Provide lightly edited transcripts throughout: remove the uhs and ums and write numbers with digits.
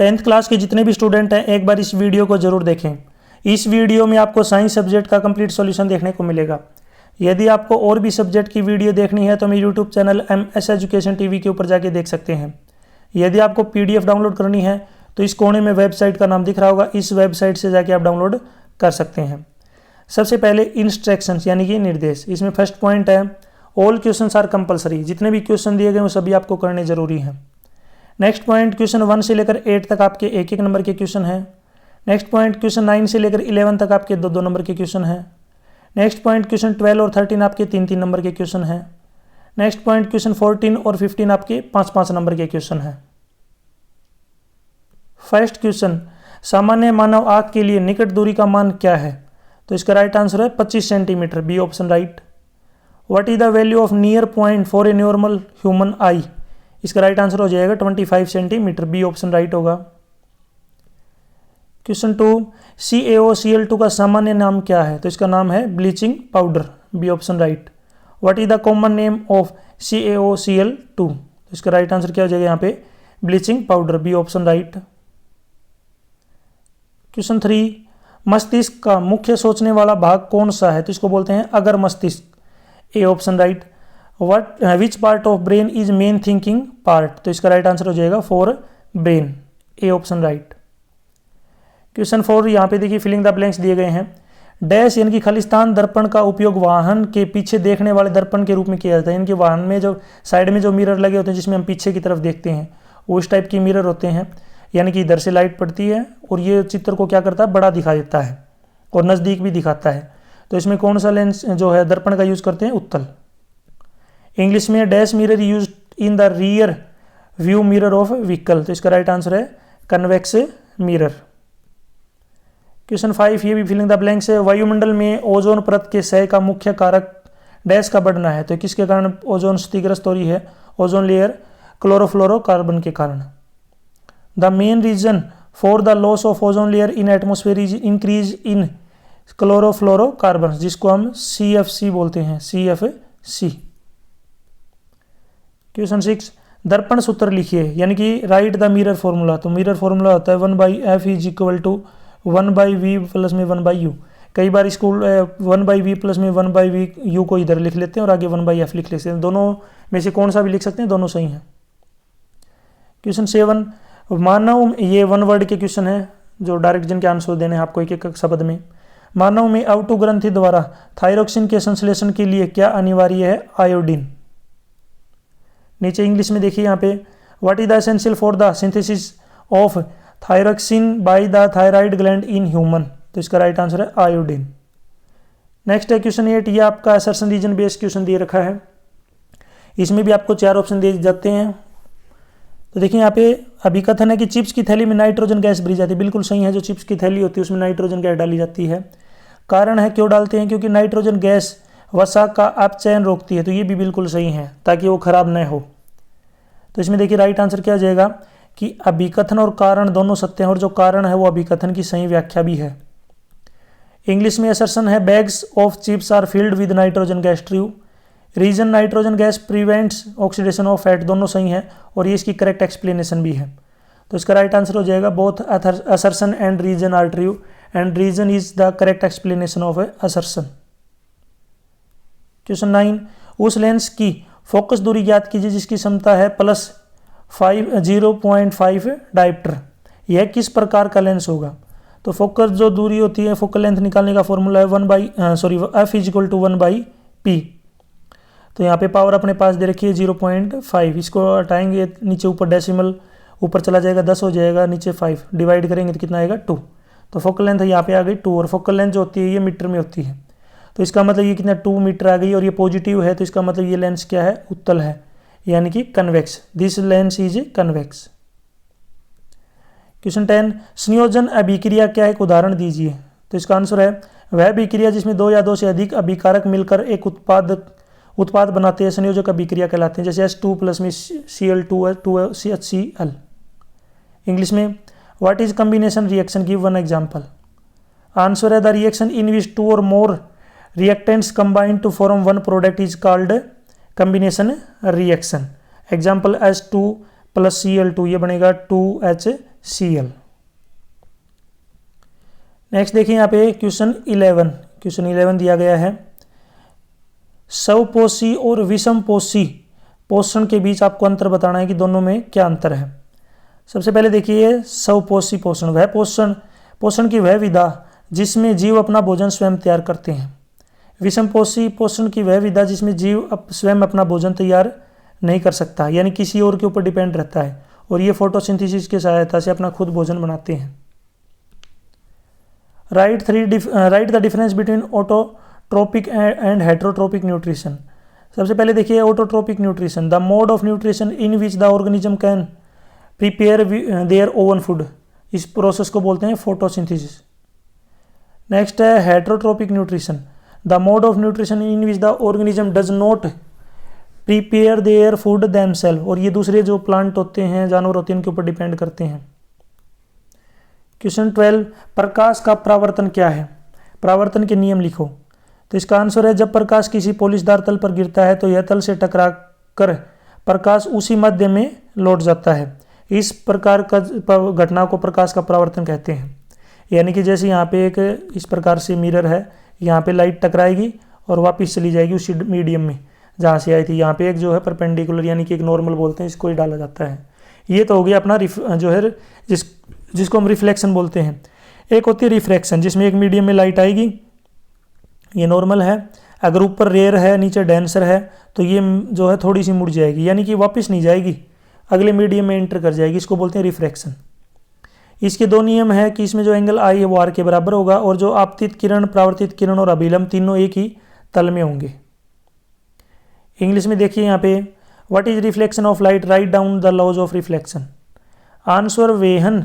10th class के जितने भी स्टूडेंट हैं एक बार इस वीडियो को जरूर देखें। इस वीडियो में आपको साइंस सब्जेक्ट का कंप्लीट सॉल्यूशन देखने को मिलेगा। यदि आपको और भी सब्जेक्ट की वीडियो देखनी है तो मेरे YouTube channel MS education TV के ऊपर जाके देख सकते हैं। यदि आपको PDF डाउनलोड करनी है तो इस कोने में वेबसाइट का नाम दिख रहा होगा, इस वेबसाइट से जाके आप डाउनलोड कर सकते हैं। सबसे पहले इंस्ट्रक्शंस यानी कि निर्देश। इसमें फर्स्ट पॉइंट है ऑल क्वेश्चंस आर कंपलसरी। जितने भी क्वेश्चन दिए गए वो सभी आपको करने जरूरी हैं। नेक्स्ट पॉइंट क्वेश्चन 1 से लेकर 8 तक आपके एक नंबर के क्वेश्चन हैं। नेक्स्ट पॉइंट क्वेश्चन 9 से लेकर 11 तक आपके 2 नंबर के क्वेश्चन हैं। नेक्स्ट पॉइंट क्वेश्चन 12 और 13 आपके 3 नंबर के क्वेश्चन हैं। नेक्स्ट पॉइंट क्वेश्चन 14 और 15 आपके 5 नंबर के क्वेश्चन हैं। फर्स्ट क्वेश्चन, सामान्य मानव आंख के लिए निकट दूरी का मान क्या है? तो इसका राइट आंसर है 25 centimetre, B option right. What is the value of near point for a normal human eye? इसका राइट आंसर हो जाएगा 25 सेंटीमीटर, बी ऑप्शन राइट होगा। क्वेश्चन 2, CaOCl2 का सामान्य नाम क्या है? तो इसका नाम है bleaching powder, B option right. What is the common name of CaOCl2? तो इसका राइट आंसर क्या हो जाएगा यहाँ पे bleaching powder, B option right. Question 3, मस्तिष्क का मुख्य सोचने वाला भाग कौन सा है? तो इसको बोलते हैं अगर मस्तिष्क, A option right. Which part of brain is main thinking part? तो इसका राइट आंसर हो जाएगा for brain, A option right. Question 4, यहाँ पे देखिए फिलिंग द ब्लैंक्स दिए गए हैं। डैश यानी कि खालिस्तान दर्पण का उपयोग वाहन के पीछे देखने वाले दर्पण के रूप में किया जाता है। इनके वाहन में जो साइड में जो मिरर लगे होते हैं जिसमें हम पीछे की तरफ देखते हैं वो इस टाइप की मिरर होते हैं, यानी कि इधर से लाइट पड़ती है और ये चित्र को क्या करता है, बड़ा दिखा देता है और नज़दीक भी दिखाता है। तो इसमें कौन सा लेंस जो है दर्पण का यूज़ करते हैं? उत्तल। इंग्लिश में dash mirror use in the rear view mirror of vehicle? तो इसका राइट आंसर है कन्वेक्स मिरर। क्वेश्चन 5, ये भी फिलिंग द ब्लैंक्स है। वायुमंडल में ओजोन परत के क्षय का मुख्य कारक डैश का बढ़ना है? तो किसके कारण ओजोन क्षतिग्रस्त हो रही है? ओजोन लेयर क्लोरोफ्लोरोकार्बन के कारण। The main reason for the loss of ozone layer in atmosphere is increase in chlorofluorocarbon, जिसको हम CFC बोलते हैं, CFC। क्वेश्चन 6, दर्पण सूत्र लिखिए यानी कि राइट द मिरर फॉर्मूला। तो मिरर फॉर्मूला होता है 1/f is equal to 1/v plus में 1/u। कई बार इसको 1/v प्लस में 1/v को इधर लिख लेते हैं और आगे 1/f लिख लेते हैं। दोनों में से कौन सा भी लिख सकते हैं, दोनों सही हैं। क्वेश्चन 7, मानव, ये 1 वर्ड के क्वेश्चन है जो डायरेक्ट जिनके आंसर देने हैं आपको एक एक शब्द में। मानव में अवटु ग्रंथि द्वारा थायरोक्सिन के संश्लेषण के लिए क्या अनिवार्य है? आयोडीन। नीचे इंग्लिश में देखिए यहाँ पे, what is the essential for the synthesis of thyroxine by the thyroid gland in human? तो इसका राइट आंसर है आयोडीन। नेक्स्ट है क्वेश्चन 8, ये आपका असर्शन रीजन बेस्ड क्वेश्चन दे रखा है। इसमें भी आपको 4 ऑप्शन दिए जाते हैं। तो देखिए यहाँ पे अभिकथन है कि चिप्स की थैली में नाइट्रोजन गैस भरी जाती है। बिल्कुल सही है, जो चिप्स की थैली होती है उसमें नाइट्रोजन गैस डाली जाती है। कारण है क्यों डालते हैं? क्योंकि नाइट्रोजन गैस वसा का अपचयन रोकती है। तो ये भी बिल्कुल सही है, ताकि वो खराब न हो। तो इसमें देखिए राइट आंसर क्या आ जाएगा कि अभिकथन और कारण दोनों सत्य हैं और जो कारण है वो अभिकथन की सही व्याख्या भी है। इंग्लिश में असर्शन है bags of chips are filled with nitrogen gas, true. Reason nitrogen gas prevents oxidation of fat, दोनों सही हैं और ये इसकी करेक्ट एक्सप्लेनेशन भी है। तो इसका राइट आंसर हो जाएगा both assertion and reason are true and reason is the correct explanation of assertion. Question 9, उस लेंस की फोकस दूरी ज्ञात कीजिए जिसकी क्षमता है +0.5 डायप्टर। यह किस प्रकार का लेंस होगा? तो फोकस जो दूरी होती है, फोकल लेंथ निकालने का फॉर्मूला है f is equal to 1/p। तो यहाँ पे पावर अपने पास दे रखी है 0.5, इसको हटाएंगे नीचे ऊपर डेसिमल ऊपर चला जाएगा 10 हो जाएगा, नीचे 5 डिवाइड करेंगे तो कितना आएगा 2। तो फोकल लेंथ यहाँ पे आ गई 2 और फोकल लेंथ जो होती है ये मीटर में होती है। तो इसका मतलब ये कितना 2 मीटर आ गई और ये पॉजिटिव है, तो इसका मतलब ये लेंस क्या है? उत्तल है, यानी कि convex. This lens is convex. Question 10, संयोजन अभिक्रिया क्या है? एक उदाहरण दीजिए। तो इसका आंसर है वह अभिक्रिया जिसमें 2 या 2 से अधिक अभिकारक मिलकर एक उत्पाद बनाते हैं संयोजक अभिक्रिया कहलाते हैं। जैसे H2 प्लस में Cl2HCl। इंग्लिश में what is combination reaction, give one example. Answer है द रिएक्शन इन विच 2 और more reactants combine to form one product is called combination reaction. Example H2 plus Cl2 ये बनेगा 2H Cl। Next देखिए यहाँ पे question 11 दिया गया है, स्वपोषी और विषमपोषी पोषण के बीच आपको अंतर बताना है कि दोनों में क्या अंतर है। सबसे पहले देखिए स्वपोषी पोषण, वह पोषण की वह विधा जिसमें जीव अपना भोजन स्वयं तैयार करते हैं। विषमपोषी पोषण की वह विधा जिसमें जीव स्वयं अपना भोजन तैयार नहीं कर सकता, यानी किसी और के ऊपर डिपेंड रहता है, और ये फोटोसिंथेसिस की सहायता से अपना खुद भोजन बनाते हैं। Write the difference between autotrophic and heterotrophic nutrition. सबसे पहले देखिए autotrophic nutrition, the mode of nutrition in which the organism can prepare their own food. इस प्रोसेस को बोलते हैं फोटोसिंथेसिस। नेक्स्ट है heterotrophic nutrition, the mode of nutrition in which the organism does not prepare their food themself, और ये दूसरे जो plant होते हैं, जानवर होते हैं, उनके ऊपर डिपेंड करते हैं। क्वेश्चन 12, प्रकाश का परावर्तन क्या है, परावर्तन के नियम लिखो। तो इसका आंसर है, जब प्रकाश किसी पॉलिशदार तल पर गिरता है तो यह तल से टकरा कर प्रकाश उसी मध्य में लौट जाता है। इस प्रकार का घटना को प्रकाश का परावर्तन कहते हैं। यानी कि जैसे यहाँ पे एक इस प्रकार से मिरर है, यहाँ पे लाइट टकराएगी और वापस चली जाएगी उसी मीडियम में जहाँ से आई थी। यहाँ पे एक जो है परपेंडिकुलर यानी कि एक नॉर्मल बोलते हैं, इसको ही डाला जाता है। ये तो हो गया अपना जो है जिसको हम रिफ्लेक्शन बोलते हैं। एक होती है रिफ्रैक्शन, जिसमें एक मीडियम में लाइट आएगी, ये नॉर्मल है, अगर ऊपर रेयर है नीचे डेंसर है तो ये जो है थोड़ी सी मुड़ जाएगी, यानी कि वापस नहीं जाएगी, अगले मीडियम में एंटर कर जाएगी, इसको बोलते हैं रिफ्रैक्शन। इसके दो नियम है कि इसमें जो एंगल आई है वो आर के बराबर होगा, और जो आपतित किरण, परावर्तित किरण और अभिलंब तीनों एक ही तल में होंगे। इंग्लिश में देखिए यहाँ पे, what is reflection of light, write down the laws of reflection. Answer, when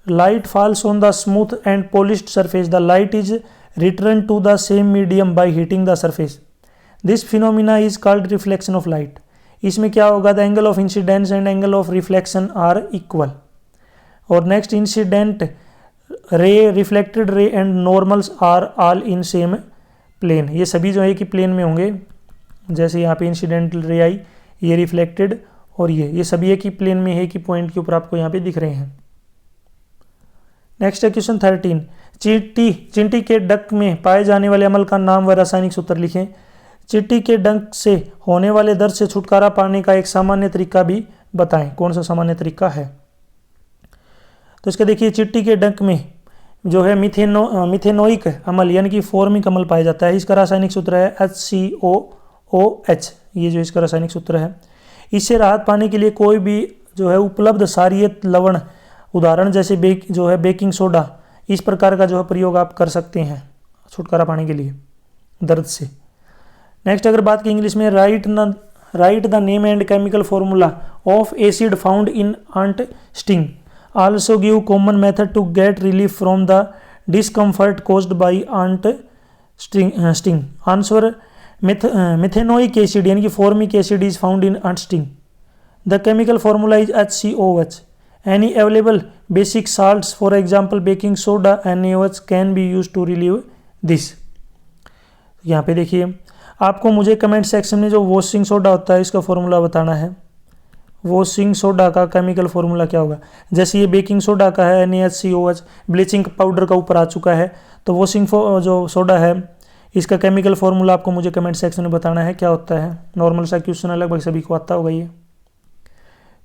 light falls on the smooth and polished surface, the light is returned to the same medium by hitting the surface. This phenomena is called reflection of light. इसमें क्या होगा, the angle of incidence and angle of reflection are equal. और next, incident ray, reflected ray and normals are all in same plane. ये सभी जो है कि plane में होंगे, जैसे यहाँ पे इंसिडेंटल रे आई, ये रिफ्लेक्टेड और ये सभी एक ही प्लेन में है कि पॉइंट के ऊपर आपको यहाँ पे दिख रहे हैं। नेक्स्ट है क्वेश्चन 13, चींटी के डंक में पाए जाने वाले अमल का नाम व रासायनिक सूत्र लिखें। चींटी के डंक से होने वाले दर्द से छुटकारा पाने का एक सामान्य तरीका भी बताएं, कौन सा सामान्य तरीका है। तो इसका देखिए, चींटी के डंक में जो है मिथेनोइक अमल यानी कि फॉर्मिक अमल पाया जाता है। इसका रासायनिक सूत्र है HCOOH, ये जो इसका रासायनिक सूत्र है। इससे राहत पाने के लिए कोई भी जो है उपलब्ध क्षारीय लवण, उदाहरण जैसे बेकिंग सोडा, इस प्रकार का जो है प्रयोग आप कर सकते हैं छुटकारा पाने के लिए दर्द से। नेक्स्ट अगर बात की इंग्लिश में, write the name and chemical formula of acid found in ant sting, also give common method to get relief from the discomfort caused by ant sting. Answer, methanoic acid यानी कि formic acid is found in ant sting. The chemical formula is HCOH। Any available basic salts, for example baking soda and NaOH, can be used to relieve this. यहाँ पे देखिए, आपको मुझे comment section में जो washing soda होता है इसका फॉर्मूला बताना है। वॉशिंग सोडा का केमिकल फॉर्मूला क्या होगा, जैसे ये बेकिंग सोडा का है NaCOH, ब्लीचिंग पाउडर का ऊपर आ चुका है, तो वॉशिंग जो सोडा है इसका केमिकल फॉर्मूला आपको मुझे कमेंट सेक्शन में बताना है क्या होता है। नॉर्मल सा क्वेश्चन है, लगभग सभी को आता होगा ये।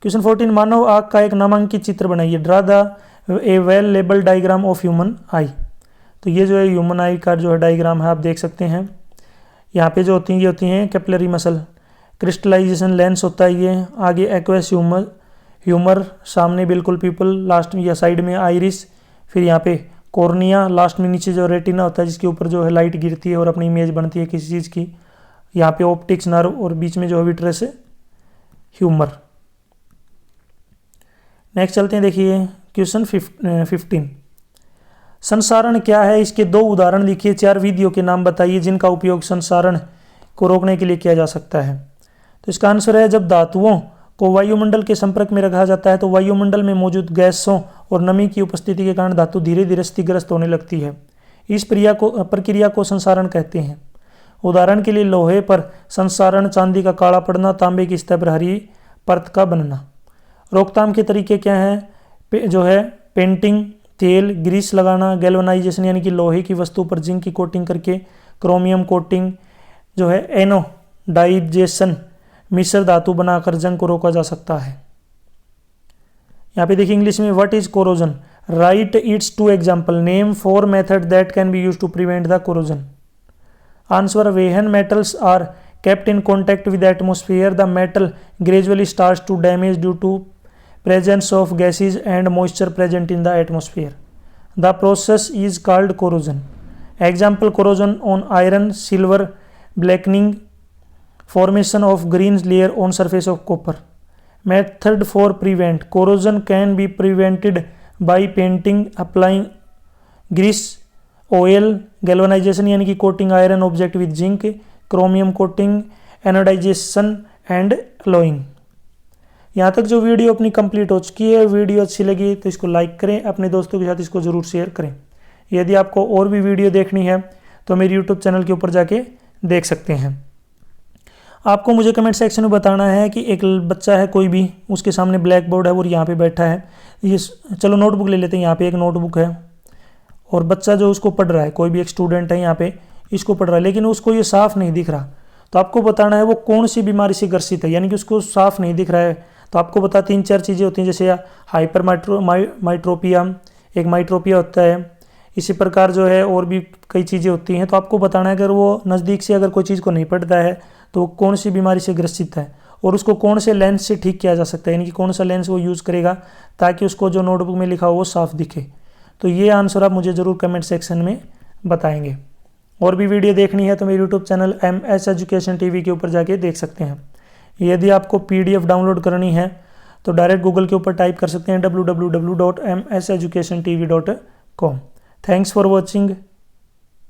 क्वेश्चन 14, मानव आँख का एक नामांकित चित्र बनाइए। Draw the A well label diagram of human आई। तो ये जो है ह्यूमन आई का जो है डायग्राम है, आप देख सकते हैं। यहाँ पे जो होती हैं ये होती हैं कैपिलरी मसल, क्रिस्टलाइजेशन लेंस होता है ये, आगे एक्वेस ह्यूमर, सामने बिल्कुल पीपल, लास्ट में या साइड में आइरिस, फिर यहाँ पे कॉर्निया, लास्ट में नीचे जो रेटिना होता है जिसके ऊपर जो है लाइट गिरती है और अपनी इमेज बनती है किसी चीज़ की, यहाँ पे ऑप्टिक्स नर्व, और बीच में जो है विट्रस ह्यूमर। नेक्स्ट चलते हैं, देखिए क्वेश्चन 15, संसारण क्या है, इसके दो उदाहरण लिखिए। 4 विधियों के नाम बताइए जिनका उपयोग संसारण को रोकने के लिए किया जा सकता है। तो इसका आंसर है, जब धातुओं को वायुमंडल के संपर्क में रखा जाता है तो वायुमंडल में मौजूद गैसों और नमी की उपस्थिति के कारण धातु धीरे धीरे क्षतिग्रस्त होने लगती है। इस प्रक्रिया को संसारण कहते हैं। उदाहरण के लिए लोहे पर संसारण, चांदी का काला पड़ना, तांबे की सतह पर हरी परत का बनना। रोकथाम के तरीके क्या हैं, जो है पेंटिंग, तेल, ग्रीस लगाना, गैल्वेनाइजेशन यानी कि लोहे की वस्तु पर जिंक की कोटिंग करके, क्रोमियम कोटिंग जो है, एनोडाइजेशन मिश्र धातु बनाकर जंग को रोका जा सकता है। यहाँ पे देखिए इंग्लिश में what is corrosion, write its two example, name 4 method that can be use to prevent the corrosion. Answer, when metals are kept in contact with the atmosphere, the metal gradually starts to damage due to presence of gases and moisture present in the atmosphere. The process is called corrosion. Example, corrosion on iron, silver, blackening, formation of green layer on surface of copper. Method for prevent, corrosion can be prevented by painting, applying grease, oil, galvanization यानी कि coating iron object with zinc, chromium coating, anodization and alloying. यहाँ तक जो video अपनी complete हो चुकी है, video अच्छी लगी तो इसको लाइक करें, अपने दोस्तों के साथ इसको ज़रूर शेयर करें। यदि आपको और भी वीडियो देखनी है तो मेरे यूट्यूब चैनल के ऊपर जाके देख सकते हैं। आपको मुझे कमेंट सेक्शन में बताना है कि एक बच्चा है कोई भी, उसके सामने ब्लैक बोर्ड है और यहाँ पे बैठा है, ये चलो नोटबुक ले लेते हैं, यहाँ पे एक नोटबुक है और बच्चा जो उसको पढ़ रहा है, कोई भी एक स्टूडेंट है यहाँ पे इसको पढ़ रहा है, लेकिन उसको ये साफ नहीं दिख रहा। तो आपको बताना है वो कौन सी बीमारी से ग्रसित है, यानी कि उसको साफ नहीं दिख रहा है। तो आपको बता 3-4 चीज़ें होती हैं, जैसे हाइपर माइट्रोपिया, एक माइट्रोपिया होता है, इसी प्रकार जो है और भी कई चीज़ें होती हैं। तो आपको बताना है अगर वो नज़दीक से अगर कोई चीज़ को नहीं पढ़ता है तो कौन सी बीमारी से ग्रसित है और उसको कौन से लेंस से ठीक किया जा सकता है, यानी कि कौन सा लेंस वो यूज़ करेगा ताकि उसको जो नोटबुक में लिखा हो वो साफ दिखे। तो ये आंसर आप मुझे ज़रूर कमेंट सेक्शन में बताएंगे। और भी वीडियो देखनी है तो मेरे YouTube channel MS education TV के ऊपर जाके देख सकते हैं। यदि आपको PDF डाउनलोड करनी है तो डायरेक्ट गूगल के ऊपर टाइप कर सकते हैं www.mseducationtv.com। Thanks for watching.